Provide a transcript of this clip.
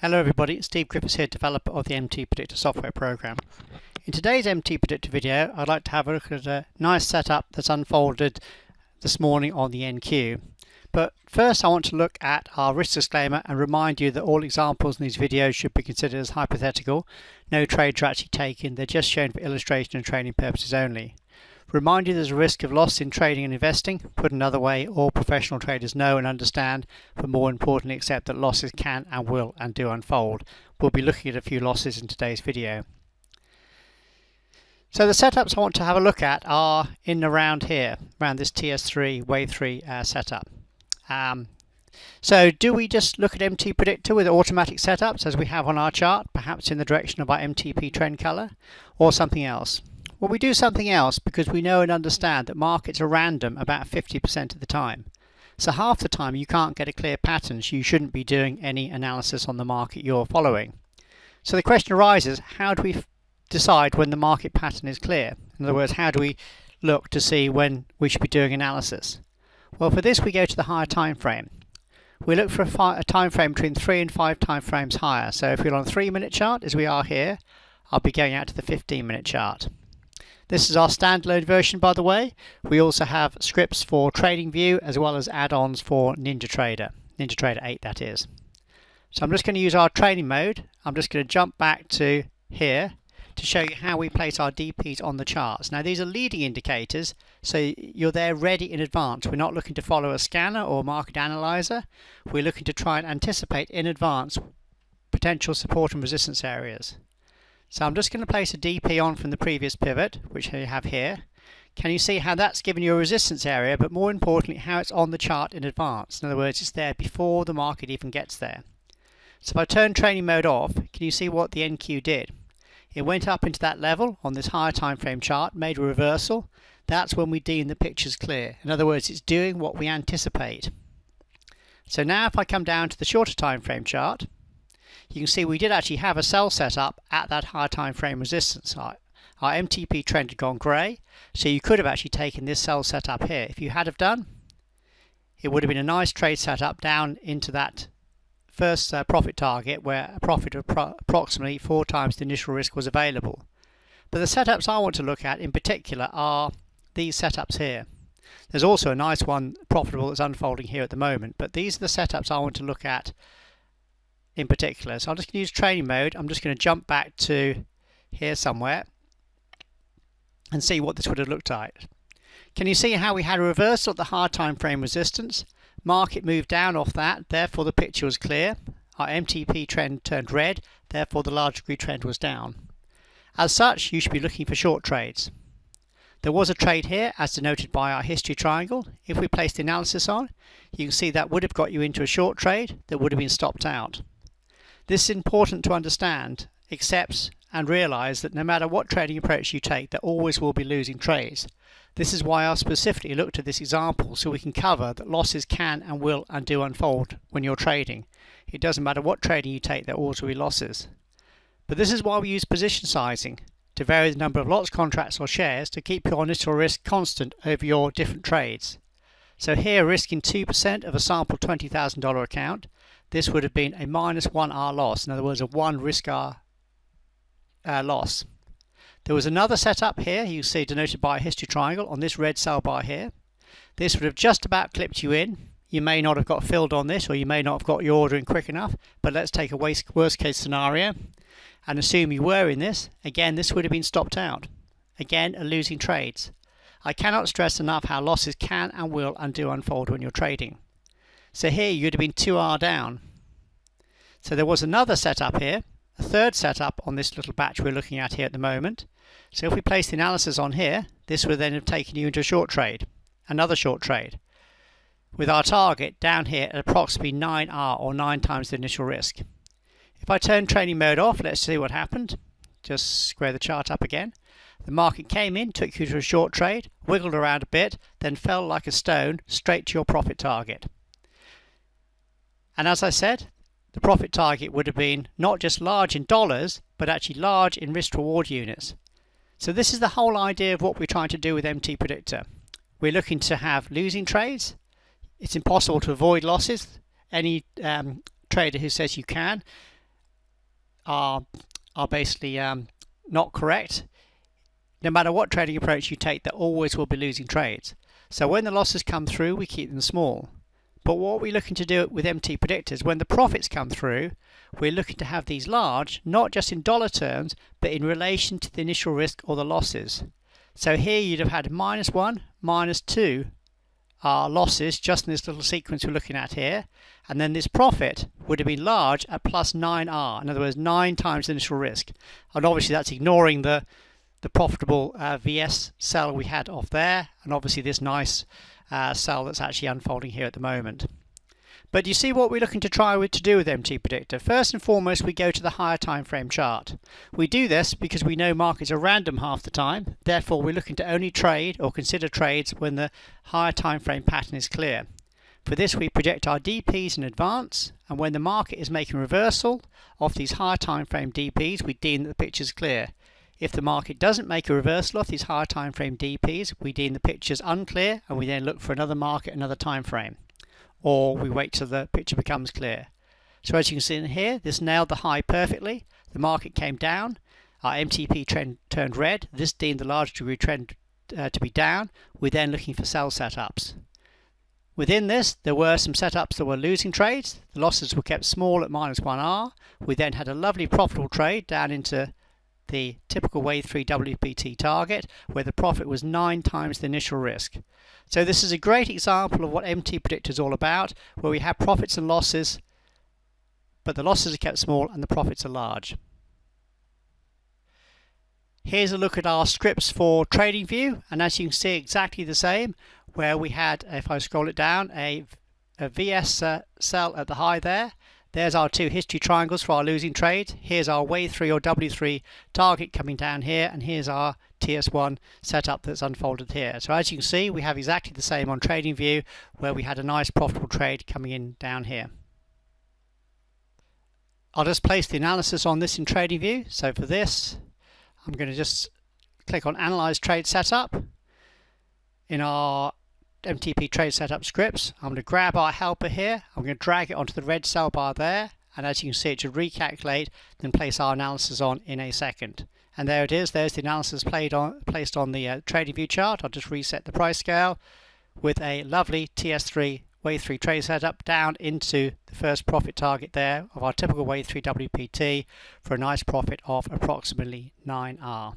Hello everybody, Steve Griffiths here, developer of the MTPredictor software program. In today's MTPredictor video, I'd like to have a look at a nice setup that's unfolded this morning on the NQ. But first I want to look at our risk disclaimer and remind you that all examples in these videos should be considered as hypothetical. No trades are actually taken, they're just shown for illustration and training purposes only. Remind you there's a risk of loss in trading and investing. Put another way, all professional traders know and understand, but more importantly accept that losses can and will and do unfold. We'll be looking at a few losses in today's video. So the setups I want to have a look at are in and around here, around this TS3 Wave 3 setup. So do we just look at MTPredictor with automatic setups as we have on our chart, perhaps in the direction of our MTP trend color, or something else? Well, we do something else because we know and understand that markets are random about 50% of the time. So half the time you can't get a clear pattern, so you shouldn't be doing any analysis on the market you're following. So the question arises, how do we decide when the market pattern is clear? In other words, how do we look to see when we should be doing analysis? Well, for this we go to the higher time frame. We look for a time frame between 3 and 5 time frames higher. So if we're on a 3-minute chart, as we are here, I'll be going out to the 15-minute chart. This is our standalone version, by the way. We also have scripts for TradingView as well as add-ons for NinjaTrader 8, that is. So I'm just going to use our training mode. I'm just going to jump back to here to show you how we place our DPs on the charts. Now these are leading indicators, so you're there ready in advance. We're not looking to follow a scanner or market analyzer. We're looking to try and anticipate in advance potential support and resistance areas. So I'm just going to place a DP on from the previous pivot, which you have here. Can you see how that's given you a resistance area, but more importantly how it's on the chart in advance? In other words, it's there before the market even gets there. So if I turn training mode off, can you see what the NQ did? It went up into that level on this higher time frame chart, made a reversal. That's when we deem the picture's clear. In other words, it's doing what we anticipate. So now if I come down to the shorter time frame chart, you can see we did actually have a sell set up at that higher time frame resistance. Our MTP trend had gone grey, so you could have actually taken this sell set up here. If you had have done, it would have been a nice trade setup down into that first profit target where a profit of approximately 4 times the initial risk was available. But the setups I want to look at in particular are these setups here. There's also a nice one profitable that's unfolding here at the moment, but these are the setups I want to look at in particular. So I'm just going to use training mode. I'm just going to jump back to here somewhere and see what this would have looked like. Can you see how we had a reversal at the hard time frame resistance? Market moved down off that, therefore the picture was clear. Our MTP trend turned red, therefore the large degree trend was down. As such, you should be looking for short trades. There was a trade here as denoted by our history triangle. If we place the analysis on, you can see that would have got you into a short trade that would have been stopped out. This is important to understand, accept and realize that no matter what trading approach you take, there always will be losing trades. This is why I specifically looked at this example so we can cover that losses can and will and do unfold when you're trading. It doesn't matter what trading you take, there always will be losses. But this is why we use position sizing to vary the number of lots, contracts or shares to keep your initial risk constant over your different trades. So here, risking 2% of a sample $20,000 account, this would have been a -1R loss, in other words a 1 risk R loss. There was another setup here, you see denoted by a history triangle on this red sell bar here. This would have just about clipped you in. You may not have got filled on this, or you may not have got your order in quick enough, but let's take a worst case scenario and assume you were in this. Again, this would have been stopped out. Again, a losing trades. I cannot stress enough how losses can and will and do unfold when you're trading. So here you'd have been 2R down. So there was another setup here, a third setup on this little batch we're looking at here at the moment. So if we place the analysis on here, this would then have taken you into a short trade, another short trade, with our target down here at approximately 9R or 9 times the initial risk. If I turn training mode off, let's see what happened. Just square the chart up again. The market came in, took you to a short trade, wiggled around a bit, then fell like a stone straight to your profit target. And as I said, the profit target would have been not just large in dollars, but actually large in risk-reward units. So this is the whole idea of what we're trying to do with MTPredictor. We're looking to have losing trades. It's impossible to avoid losses. Any trader who says you can are basically not correct. No matter what trading approach you take, there always will be losing trades. So when the losses come through, we keep them small. But what we're looking to do with MT predictors, when the profits come through, we're looking to have these large, not just in dollar terms, but in relation to the initial risk or the losses. So here you'd have had -1, -2 losses just in this little sequence we're looking at here, and then this profit would have been large at +9R, in other words 9 times the initial risk. And obviously that's ignoring the profitable VS sell we had off there, and obviously this nice sell that's actually unfolding here at the moment. But you see what we're looking to try to do with MT Predictor. First and foremost, we go to the higher time frame chart. We do this because we know markets are random half the time, therefore we're looking to only trade or consider trades when the higher time frame pattern is clear. For this we project our DPs in advance, and when the market is making reversal of these higher time frame DPs, we deem that the picture is clear. If the market doesn't make a reversal of these higher time frame DPs, we deem the pictures unclear, and we then look for another market, another time frame, or we wait till the picture becomes clear. So as you can see in here, this nailed the high perfectly. The market came down, our MTP trend turned red. This deemed the large degree trend to be down. We're then looking for sell setups. Within this, there were some setups that were losing trades. The losses were kept small at -1R. We then had a lovely profitable trade down into the typical wave 3 WPT target, where the profit was 9 times the initial risk. So this is a great example of what MT Predictor is all about, where we have profits and losses, but the losses are kept small and the profits are large. Here's a look at our scripts for TradingView, and as you can see, exactly the same, where we had, if I scroll it down, a VS sell at the high there. There's our 2 history triangles for our losing trade. Here's our wave 3 or W3 target coming down here, and here's our TS1 setup that's unfolded here. So as you can see, we have exactly the same on TradingView, where we had a nice profitable trade coming in down here. I'll just place the analysis on this in TradingView. So for this, I'm going to just click on Analyze Trade Setup. In our MTP trade setup scripts, I'm going to grab our helper here, I'm going to drag it onto the red cell bar there, and as you can see, it should recalculate, then place our analysis on in a second. And there it is, there's the analysis placed on the TradingView chart. I'll just reset the price scale with a lovely TS3 wave 3 trade setup down into the first profit target there of our typical wave 3 WPT for a nice profit of approximately 9R.